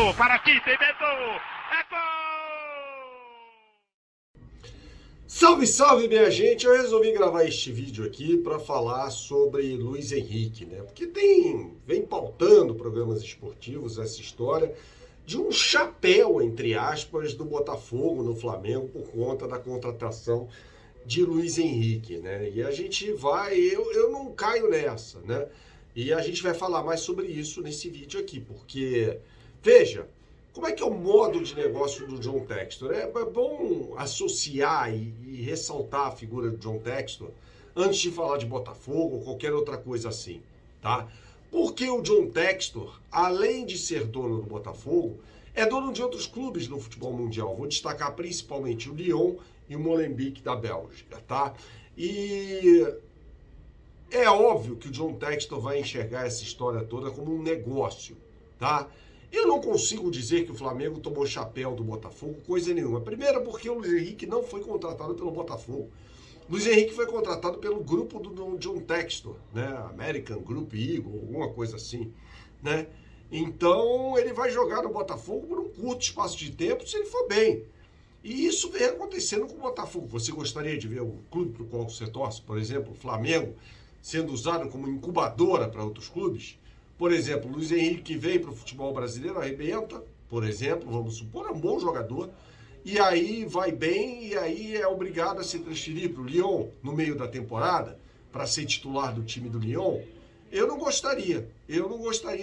Beto, para aqui, tem Beto, é gol! Salve, salve, minha gente! Eu resolvi gravar este vídeo aqui para falar sobre Luiz Henrique, né? Porque vem pautando programas esportivos essa história de um chapéu, entre aspas, do Botafogo no Flamengo por conta da contratação de Luiz Henrique, né? E a gente eu não caio nessa, né? E a gente vai falar mais sobre isso nesse vídeo aqui, porque, veja, como é que é o modo de negócio do John Textor? É bom associar e ressaltar a figura do John Textor antes de falar de Botafogo ou qualquer outra coisa assim, tá? Porque o John Textor, além de ser dono do Botafogo, é dono de outros clubes no futebol mundial. Vou destacar principalmente o Lyon e o Molenbeek da Bélgica, tá? E é óbvio que o John Textor vai enxergar essa história toda como um negócio, tá? Eu não consigo dizer que o Flamengo tomou chapéu do Botafogo, coisa nenhuma. Primeiro porque o Luiz Henrique não foi contratado pelo Botafogo. O Luiz Henrique foi contratado pelo grupo do John Textor, né? American Group Eagle, alguma coisa assim, né? Então ele vai jogar no Botafogo por um curto espaço de tempo se ele for bem. E isso vem acontecendo com o Botafogo. Você gostaria de ver o clube para o qual você torce, por exemplo, o Flamengo, sendo usado como incubadora para outros clubes? Por exemplo, o Luiz Henrique que vem para o futebol brasileiro, arrebenta, por exemplo, vamos supor, é um bom jogador, e aí vai bem, e aí é obrigado a se transferir para o Lyon no meio da temporada, para ser titular do time do Lyon. Eu não gostaria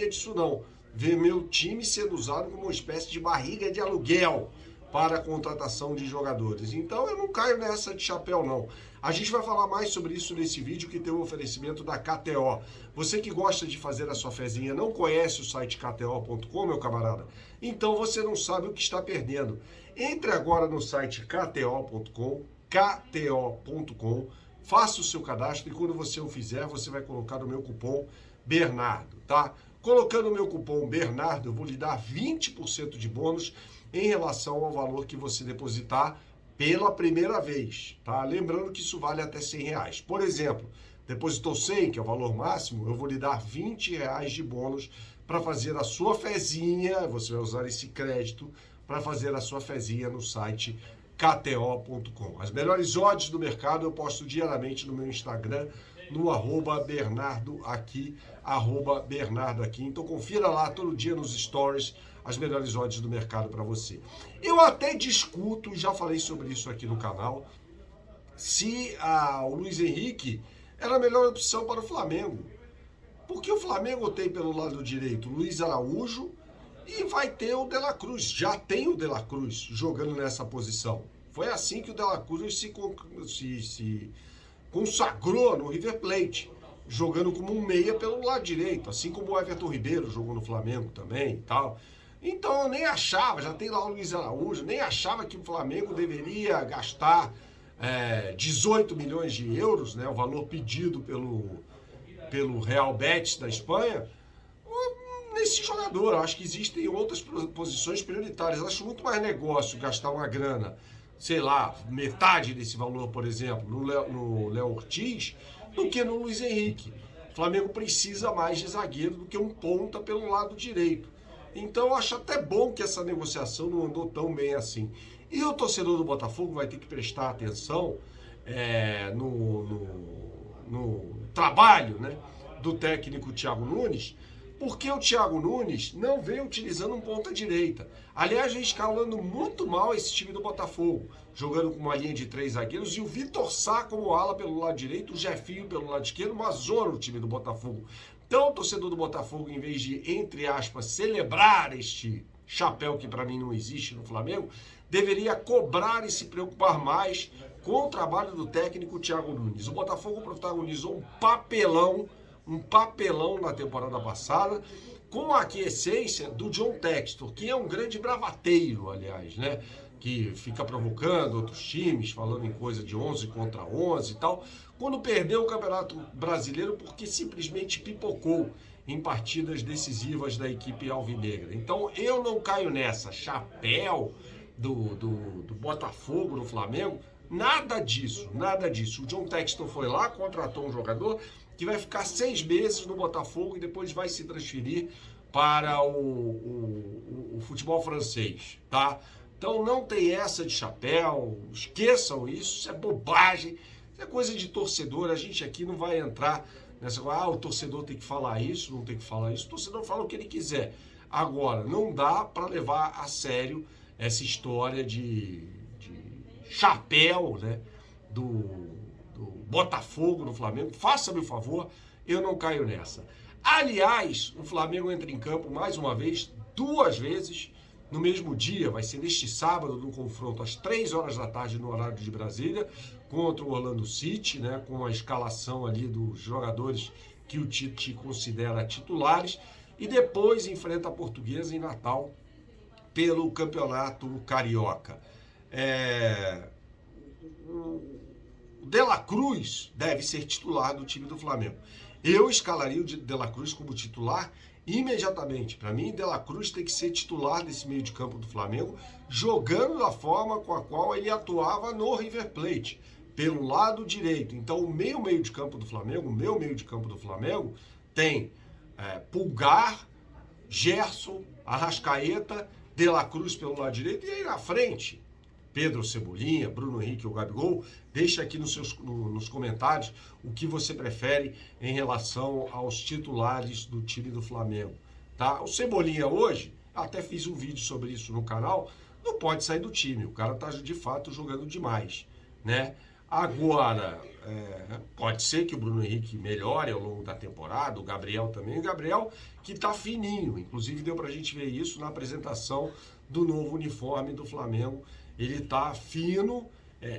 disso não, ver meu time sendo usado como uma espécie de barriga de aluguel para a contratação de jogadores. Então eu não caio nessa de chapéu não. A gente vai falar mais sobre isso nesse vídeo que tem um oferecimento da KTO. Você que gosta de fazer a sua fezinha, não conhece o site kto.com, meu camarada? Então você não sabe o que está perdendo. Entre agora no site kto.com, faça o seu cadastro e quando você o fizer, você vai colocar o meu cupom Bernardo, tá? Colocando o meu cupom Bernardo, eu vou lhe dar 20% de bônus em relação ao valor que você depositar pela primeira vez, tá? Lembrando que isso vale até R$100. Por exemplo, depositou 100, que é o valor máximo, eu vou lhe dar R$20 de bônus para fazer a sua fezinha, você vai usar esse crédito para fazer a sua fezinha no site kto.com. As melhores odds do mercado eu posto diariamente no meu Instagram, no @BernardoAqui, @BernardoAqui. Então confira lá todo dia nos stories as melhores odds do mercado para você. Eu até discuto, já falei sobre isso aqui no canal, se o Luiz Henrique era a melhor opção para o Flamengo. Porque o Flamengo tem pelo lado direito o Luiz Araújo e vai ter o De La Cruz. Já tem o De La Cruz jogando nessa posição. Foi assim que o De La Cruz se consagrou no River Plate, jogando como um meia pelo lado direito, assim como o Everton Ribeiro jogou no Flamengo também e tal. Então eu nem achava, já tem lá o Luiz Araújo, nem achava que o Flamengo deveria gastar 18 milhões de euros, né, o valor pedido pelo Real Betis da Espanha, nesse jogador. Eu acho que existem outras posições prioritárias. Eu acho muito mais negócio gastar uma grana, sei lá, metade desse valor, por exemplo, no Léo Ortiz, do que no Luiz Henrique. O Flamengo precisa mais de zagueiro do que um ponta pelo lado direito. Então eu acho até bom que essa negociação não andou tão bem assim. E o torcedor do Botafogo vai ter que prestar atenção no trabalho, né, do técnico Thiago Nunes, porque o Thiago Nunes não vem utilizando um ponta-direita. Aliás, vem escalando muito mal esse time do Botafogo, jogando com uma linha de 3 zagueiros e o Vitor Sá como ala pelo lado direito, o Jefinho pelo lado esquerdo, uma zona o time do Botafogo. Então, o torcedor do Botafogo, em vez de, entre aspas, celebrar este chapéu que para mim não existe no Flamengo, deveria cobrar e se preocupar mais com o trabalho do técnico Thiago Nunes. O Botafogo protagonizou um papelão na temporada passada, com a aquiescência do John Textor, que é um grande bravateiro, aliás, né? Que fica provocando outros times, falando em coisa de 11 contra 11 e tal, quando perdeu o Campeonato Brasileiro porque simplesmente pipocou em partidas decisivas da equipe alvinegra. Então eu não caio nessa, chapéu do Botafogo no Flamengo, nada disso. O John Textor foi lá, contratou um jogador que vai ficar 6 meses no Botafogo e depois vai se transferir para o futebol francês, tá? Então não tem essa de chapéu, esqueçam isso, isso é bobagem, isso é coisa de torcedor, a gente aqui não vai entrar nessa coisa, o torcedor tem que falar isso, não tem que falar isso, o torcedor fala o que ele quiser. Agora, não dá para levar a sério essa história de chapéu, né, do Botafogo no Flamengo. Faça-me o favor, eu não caio nessa. Aliás, o Flamengo entra em campo mais uma vez, 2 vezes, no mesmo dia, vai ser neste sábado, no confronto às 3 horas da tarde no horário de Brasília, contra o Orlando City, né, com a escalação ali dos jogadores que o Tite considera titulares, e depois enfrenta a Portuguesa em Natal pelo Campeonato Carioca. O De La Cruz deve ser titular do time do Flamengo. Eu escalaria o De La Cruz como titular imediatamente. Para mim, De La Cruz tem que ser titular desse meio de campo do Flamengo, jogando da forma com a qual ele atuava no River Plate, pelo lado direito. Então, o meu meio de campo do Flamengo, tem Pulgar, Gerson, Arrascaeta, De La Cruz pelo lado direito, e aí na frente, Pedro, Cebolinha, Bruno Henrique ou Gabigol. Deixa aqui nos comentários o que você prefere em relação aos titulares do time do Flamengo, tá? O Cebolinha hoje, até fiz um vídeo sobre isso no canal, não pode sair do time, o cara tá de fato jogando demais, né? Agora, pode ser que o Bruno Henrique melhore ao longo da temporada, o Gabriel também, o Gabriel que tá fininho, inclusive deu pra gente ver isso na apresentação do novo uniforme do Flamengo. Ele tá fino,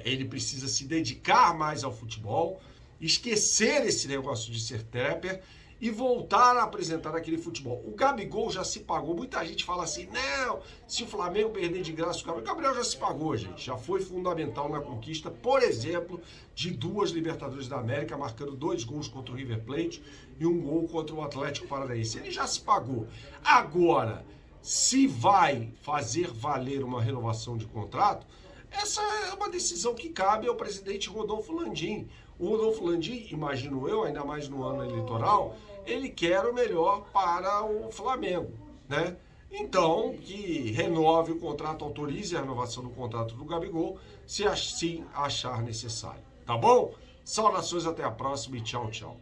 ele precisa se dedicar mais ao futebol, esquecer esse negócio de ser trapper e voltar a apresentar aquele futebol. O Gabigol já se pagou, muita gente fala assim, não, se o Flamengo perder de graça o Gabriel já se pagou, gente, já foi fundamental na conquista, por exemplo, de 2 Libertadores da América, marcando 2 gols contra o River Plate e 1 gol contra o Atlético Paranaense. Ele já se pagou. Agora, se vai fazer valer uma renovação de contrato, essa é uma decisão que cabe ao presidente Rodolfo Landim. O Rodolfo Landim, imagino eu, ainda mais no ano eleitoral, ele quer o melhor para o Flamengo, né? Então, que renove o contrato, autorize a renovação do contrato do Gabigol, se assim achar necessário. Tá bom? Saudações, até a próxima e tchau, tchau.